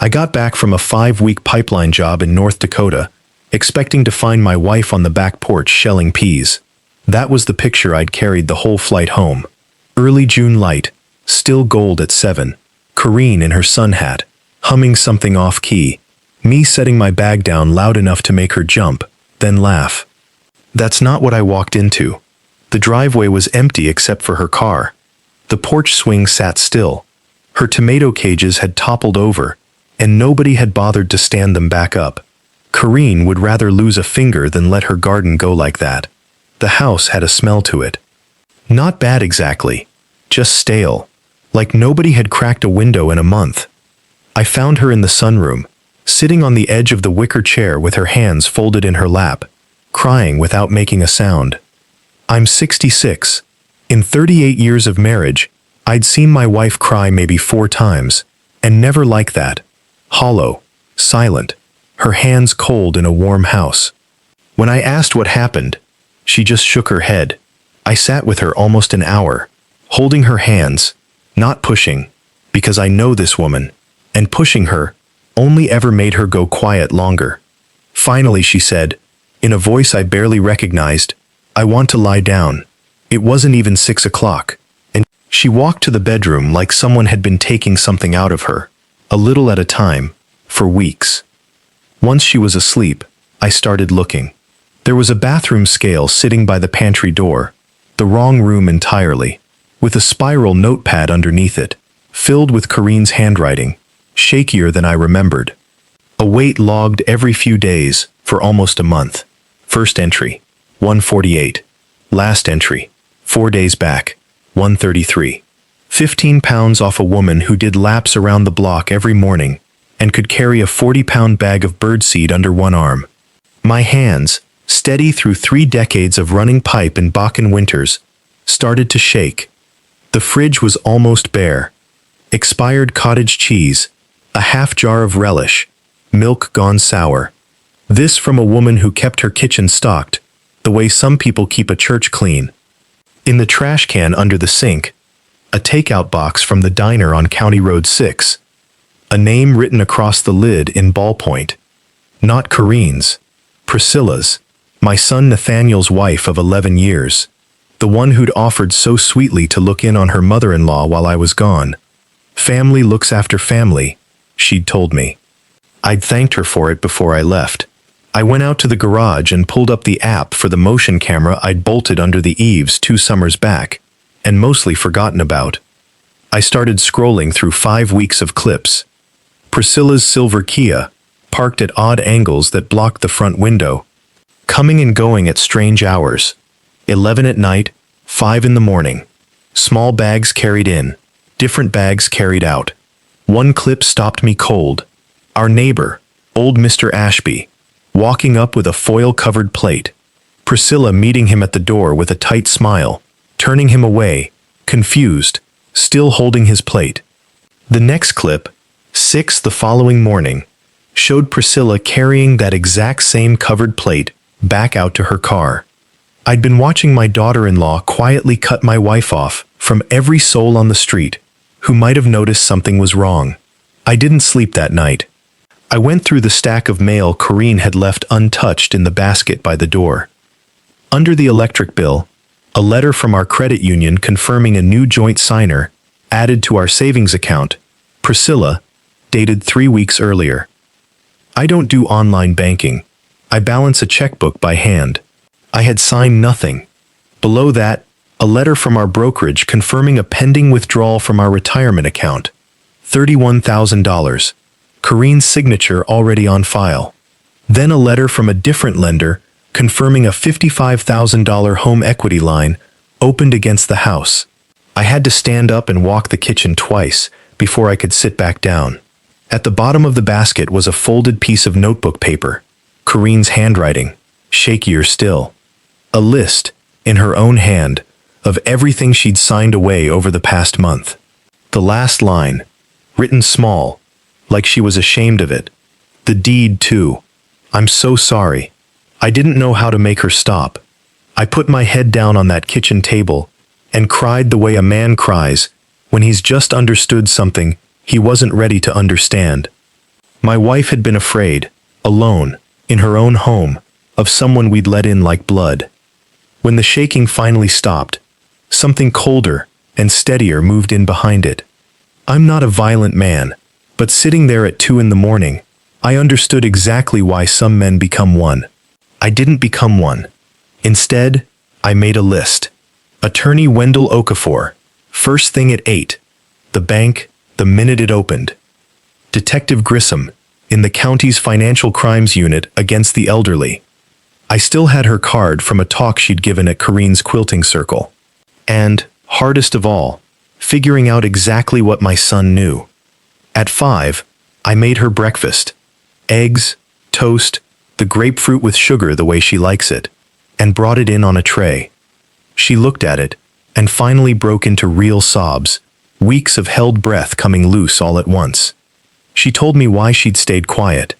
I got back from a 5-week pipeline job in North Dakota, expecting to find my wife on the back porch shelling peas. That was the picture I'd carried the whole flight home. Early June light, still gold at 7. Corrine in her sun hat, humming something off-key. Me setting my bag down loud enough to make her jump, then laugh. That's not what I walked into. The driveway was empty except for her car. The porch swing sat still. Her tomato cages had toppled over, and nobody had bothered to stand them back up. Corrine would rather lose a finger than let her garden go like that. The house had a smell to it. Not bad exactly, just stale, like nobody had cracked a window in a month. I found her in the sunroom, sitting on the edge of the wicker chair with her hands folded in her lap, crying without making a sound. I'm 66. In 38 years of marriage, I'd seen my wife cry maybe 4 times, and never like that. Hollow, silent, her hands cold in a warm house. When I asked what happened, she just shook her head. I sat with her almost an hour, holding her hands, not pushing, because I know this woman, and pushing her only ever made her go quiet longer. Finally she said, in a voice I barely recognized, I want to lie down. It wasn't even 6 o'clock, and she walked to the bedroom like someone had been taking something out of her, a little at a time, for weeks. Once she was asleep, I started looking. There was a bathroom scale sitting by the pantry door, the wrong room entirely, with a spiral notepad underneath it, filled with Corine's handwriting, shakier than I remembered. A weight logged every few days for almost a month. First entry, 148. Last entry, 4 days back, 133. 15 pounds off a woman who did laps around the block every morning and could carry a 40-pound bag of birdseed under one arm. My hands, steady through 3 decades of running pipe in Bakken winters, started to shake. The fridge was almost bare. Expired cottage cheese, a half jar of relish, milk gone sour. This from a woman who kept her kitchen stocked, the way some people keep a church clean. In the trash can under the sink, a takeout box from the diner on County Road 6. A name written across the lid in ballpoint. Not Corine's, Priscilla's, my son Nathaniel's wife of 11 years. The one who'd offered so sweetly to look in on her mother-in-law while I was gone. Family looks after family, she'd told me. I'd thanked her for it before I left. I went out to the garage and pulled up the app for the motion camera I'd bolted under the eaves 2 summers back, and mostly forgotten about. I started scrolling through 5 weeks of clips. Priscilla's silver Kia, parked at odd angles that blocked the front window. Coming and going at strange hours. 11 at night, 5 in the morning. Small bags carried in, different bags carried out. One clip stopped me cold. Our neighbor, old Mr. Ashby, walking up with a foil-covered plate. Priscilla meeting him at the door with a tight smile, turning him away, confused, still holding his plate. The next clip, 6 the following morning, showed Priscilla carrying that exact same covered plate back out to her car. I'd been watching my daughter-in-law quietly cut my wife off from every soul on the street who might have noticed something was wrong. I didn't sleep that night. I went through the stack of mail Corrine had left untouched in the basket by the door. Under the electric bill, a letter from our credit union confirming a new joint signer added to our savings account, Priscilla, dated 3 weeks earlier. I don't do online banking. I balance a checkbook by hand. I had signed nothing. Below that, a letter from our brokerage confirming a pending withdrawal from our retirement account. $31,000. Corine's signature already on file. Then a letter from a different lender confirming a $55,000 home equity line opened against the house. I had to stand up and walk the kitchen twice before I could sit back down. At the bottom of the basket was a folded piece of notebook paper, Corine's handwriting, shakier still. A list, in her own hand, of everything she'd signed away over the past month. The last line, written small, like she was ashamed of it. The deed, too. I'm so sorry. I didn't know how to make her stop. I put my head down on that kitchen table and cried the way a man cries when he's just understood something he wasn't ready to understand. My wife had been afraid, alone, in her own home, of someone we'd let in like blood. When the shaking finally stopped, something colder and steadier moved in behind it. I'm not a violent man, but sitting there at 2 a.m, I understood exactly why some men become one. I didn't become one. Instead, I made a list. Attorney Wendell Okafor, first thing at 8. The bank, the minute it opened. Detective Grissom, in the county's financial crimes unit against the elderly. I still had her card from a talk she'd given at Kareen's quilting circle. And, hardest of all, figuring out exactly what my son knew. At 5, I made her breakfast. Eggs, toast, the grapefruit with sugar the way she likes it, and brought it in on a tray. She looked at it, and finally broke into real sobs, weeks of held breath coming loose all at once. She told me why she'd stayed quiet.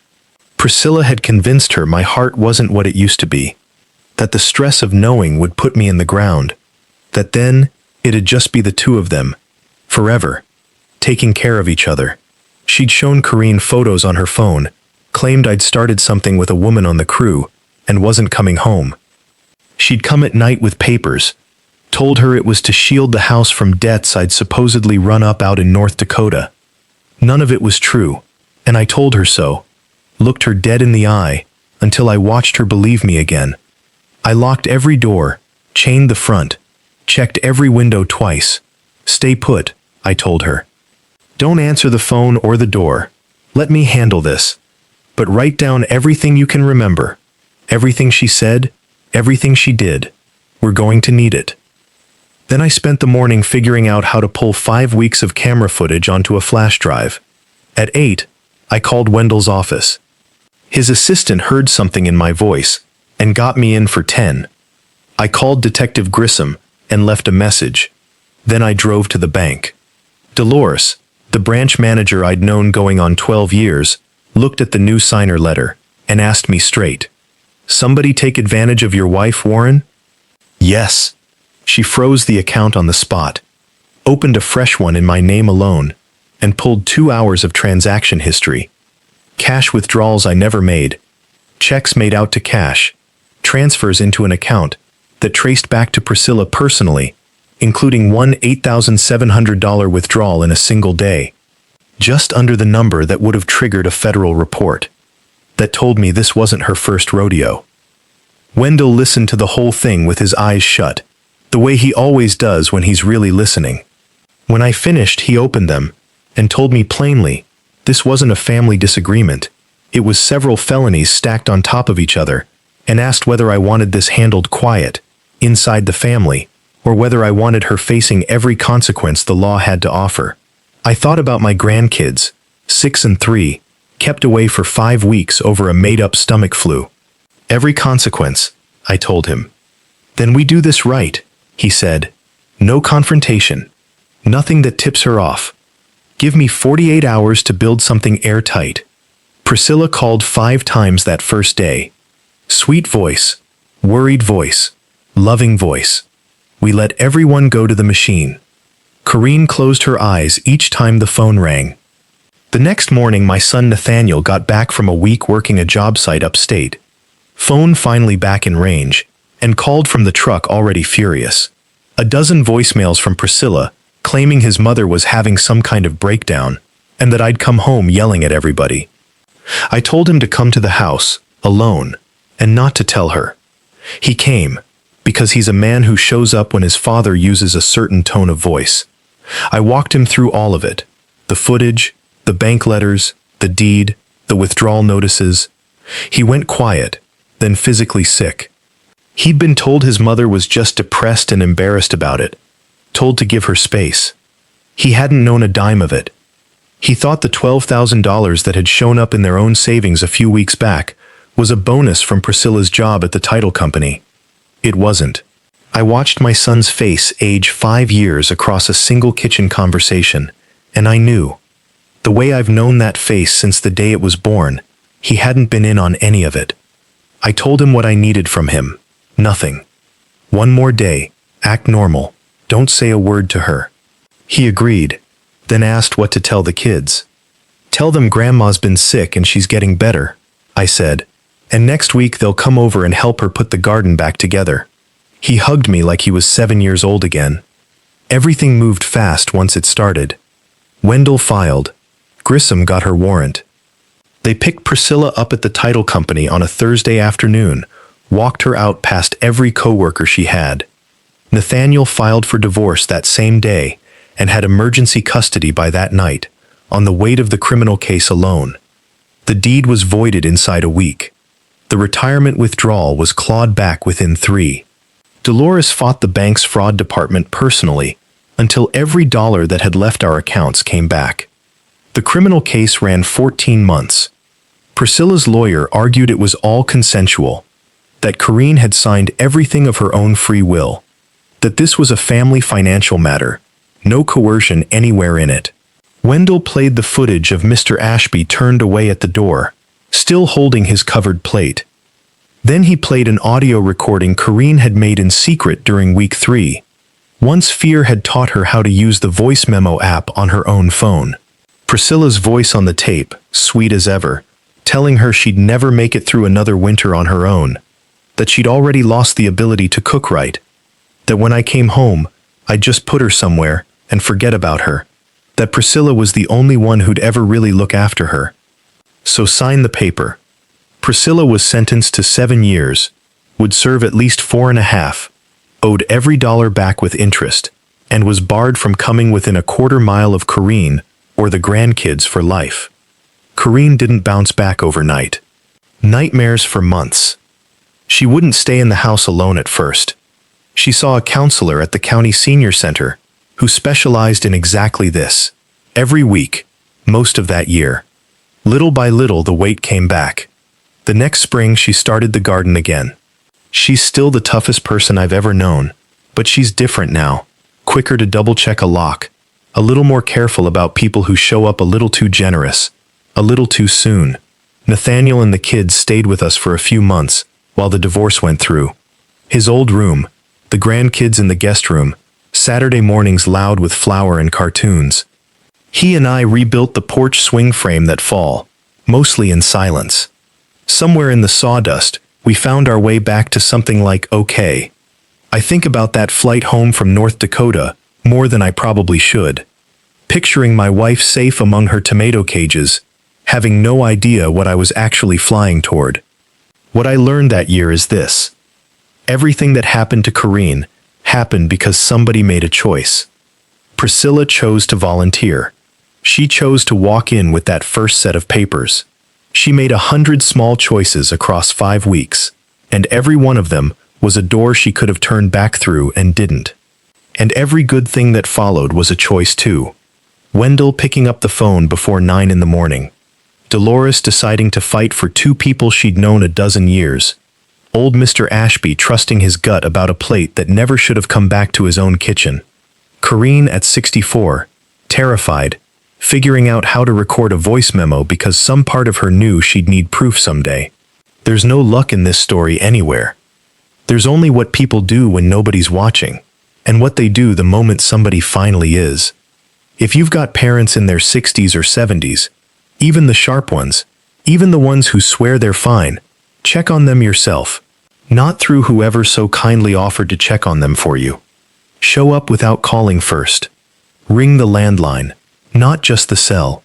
Priscilla had convinced her my heart wasn't what it used to be, that the stress of knowing would put me in the ground, that then it'd just be the two of them, forever, taking care of each other. She'd shown Kareen photos on her phone, claimed I'd started something with a woman on the crew, and wasn't coming home. She'd come at night with papers, told her it was to shield the house from debts I'd supposedly run up out in North Dakota. None of it was true, and I told her so, looked her dead in the eye, until I watched her believe me again. I locked every door, chained the front, checked every window twice. Stay put, I told her. Don't answer the phone or the door. Let me handle this. But write down everything you can remember. Everything she said, everything she did. We're going to need it. Then I spent the morning figuring out how to pull 5 weeks of camera footage onto a flash drive. At 8, I called Wendell's office. His assistant heard something in my voice and got me in for 10. I called Detective Grissom and left a message. Then I drove to the bank. Dolores, the branch manager I'd known going on 12 years, looked at the new signer letter and asked me straight, "Somebody take advantage of your wife, Warren?" Yes. She froze the account on the spot, opened a fresh one in my name alone, and pulled 2 hours of transaction history. Cash withdrawals I never made, checks made out to cash, transfers into an account that traced back to Priscilla personally, including one $8,700 withdrawal in a single day, just under the number that would have triggered a federal report, that told me this wasn't her first rodeo. Wendell listened to the whole thing with his eyes shut, the way he always does when he's really listening. When I finished, he opened them and told me plainly, this wasn't a family disagreement. It was several felonies stacked on top of each other, and asked whether I wanted this handled quiet, inside the family, or whether I wanted her facing every consequence the law had to offer. I thought about my grandkids, 6 and 3, kept away for 5 weeks over a made-up stomach flu. Every consequence, I told him. Then we do this right, he said. No confrontation. Nothing that tips her off. Give me 48 hours to build something airtight. Priscilla called 5 times that first day. Sweet voice, worried voice, loving voice. We let everyone go to the machine. Kareen closed her eyes each time the phone rang. The next morning, my son Nathaniel got back from a week working a job site upstate. Phone finally back in range, and called from the truck already furious. A dozen voicemails from Priscilla, claiming his mother was having some kind of breakdown, and that I'd come home yelling at everybody. I told him to come to the house, alone, and not to tell her. He came, because he's a man who shows up when his father uses a certain tone of voice. I walked him through all of it, the footage, the bank letters, the deed, the withdrawal notices. He went quiet, then physically sick. He'd been told his mother was just depressed and embarrassed about it, told to give her space. He hadn't known a dime of it. He thought the $12,000 that had shown up in their own savings a few weeks back was a bonus from Priscilla's job at the title company. It wasn't. I watched my son's face age 5 years across a single kitchen conversation, and I knew. The way I've known that face since the day it was born, he hadn't been in on any of it. I told him what I needed from him. Nothing. One more day, act normal, don't say a word to her. He agreed, then asked what to tell the kids. Tell them Grandma's been sick and she's getting better, I said. And next week they'll come over and help her put the garden back together. He hugged me like he was 7 years old again. Everything moved fast once it started. Wendell filed. Grissom got her warrant. They picked Priscilla up at the title company on a Thursday afternoon, walked her out past every coworker she had. Nathaniel filed for divorce that same day and had emergency custody by that night, on the weight of the criminal case alone. The deed was voided inside a week. The retirement withdrawal was clawed back within 3. Dolores fought the bank's fraud department personally until every dollar that had left our accounts came back. The criminal case ran 14 months. Priscilla's lawyer argued it was all consensual, that Corrine had signed everything of her own free will, that this was a family financial matter, no coercion anywhere in it. Wendell played the footage of Mr. Ashby turned away at the door, still holding his covered plate. Then he played an audio recording Corrine had made in secret during week 3. Once fear had taught her how to use the voice memo app on her own phone. Priscilla's voice on the tape, sweet as ever, telling her she'd never make it through another winter on her own, that she'd already lost the ability to cook right, that when I came home, I'd just put her somewhere and forget about her, that Priscilla was the only one who'd ever really look after her. So sign the paper. Priscilla was sentenced to 7 years, would serve at least 4.5, owed every dollar back with interest, and was barred from coming within a quarter mile of Corrine or the grandkids for life. Corrine didn't bounce back overnight. Nightmares for months. She wouldn't stay in the house alone at first. She saw a counselor at the county senior center who specialized in exactly this. Every week, most of that year. Little by little, the weight came back. The next spring, she started the garden again. She's still the toughest person I've ever known, but she's different now. Quicker to double-check a lock. A little more careful about people who show up a little too generous, a little too soon. Nathaniel and the kids stayed with us for a few months while the divorce went through. His old room, the grandkids in the guest room, Saturday mornings loud with flour and cartoons. He and I rebuilt the porch swing frame that fall, mostly in silence. Somewhere in the sawdust, we found our way back to something like okay. I think about that flight home from North Dakota more than I probably should. Picturing my wife safe among her tomato cages, having no idea what I was actually flying toward. What I learned that year is this. Everything that happened to Corrine happened because somebody made a choice. Priscilla chose to volunteer. She chose to walk in with that first set of papers. She made 100 small choices across 5 weeks, and every one of them was a door she could have turned back through and didn't. And every good thing that followed was a choice too. Wendell picking up the phone before 9 in the morning. Dolores deciding to fight for 2 people she'd known a dozen years. Old Mr. Ashby trusting his gut about a plate that never should have come back to his own kitchen. Corrine at 64, terrified, figuring out how to record a voice memo because some part of her knew she'd need proof someday. There's no luck in this story anywhere. There's only what people do when nobody's watching, and what they do the moment somebody finally is. If you've got parents in their 60s or 70s, even the sharp ones, even the ones who swear they're fine, check on them yourself, not through whoever so kindly offered to check on them for you. Show up without calling first. Ring the landline, not just the cell.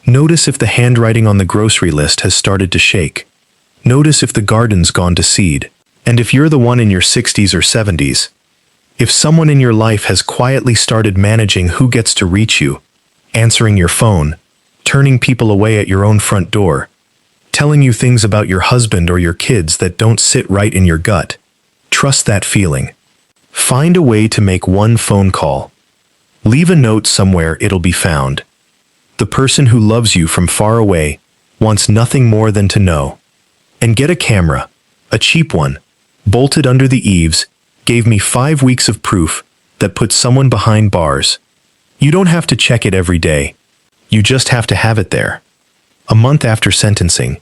Notice if the handwriting on the grocery list has started to shake. Notice if the garden's gone to seed. And if you're the one in your 60s or 70s, if someone in your life has quietly started managing who gets to reach you, answering your phone, turning people away at your own front door, telling you things about your husband or your kids that don't sit right in your gut, trust that feeling. Find a way to make one phone call. Leave a note somewhere it'll be found. The person who loves you from far away wants nothing more than to know. And get a camera, a cheap one, bolted under the eaves, gave me 5 weeks of proof that put someone behind bars. You don't have to check it every day. You just have to have it there. A month after sentencing,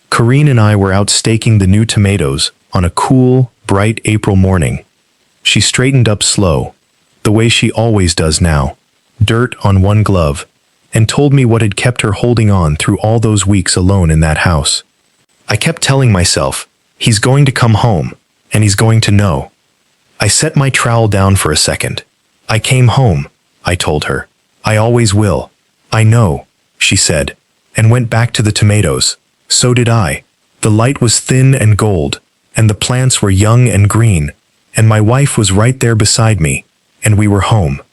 Corrine and I were out staking the new tomatoes on a cool, bright April morning. She straightened up slow, the way she always does now, dirt on one glove, and told me what had kept her holding on through all those weeks alone in that house. I kept telling myself, he's going to come home, and he's going to know. I set my trowel down for a second. I came home, I told her. I always will. I know, she said, and went back to the tomatoes. So did I. The light was thin and gold, and the plants were young and green, and my wife was right there beside me, and we were home.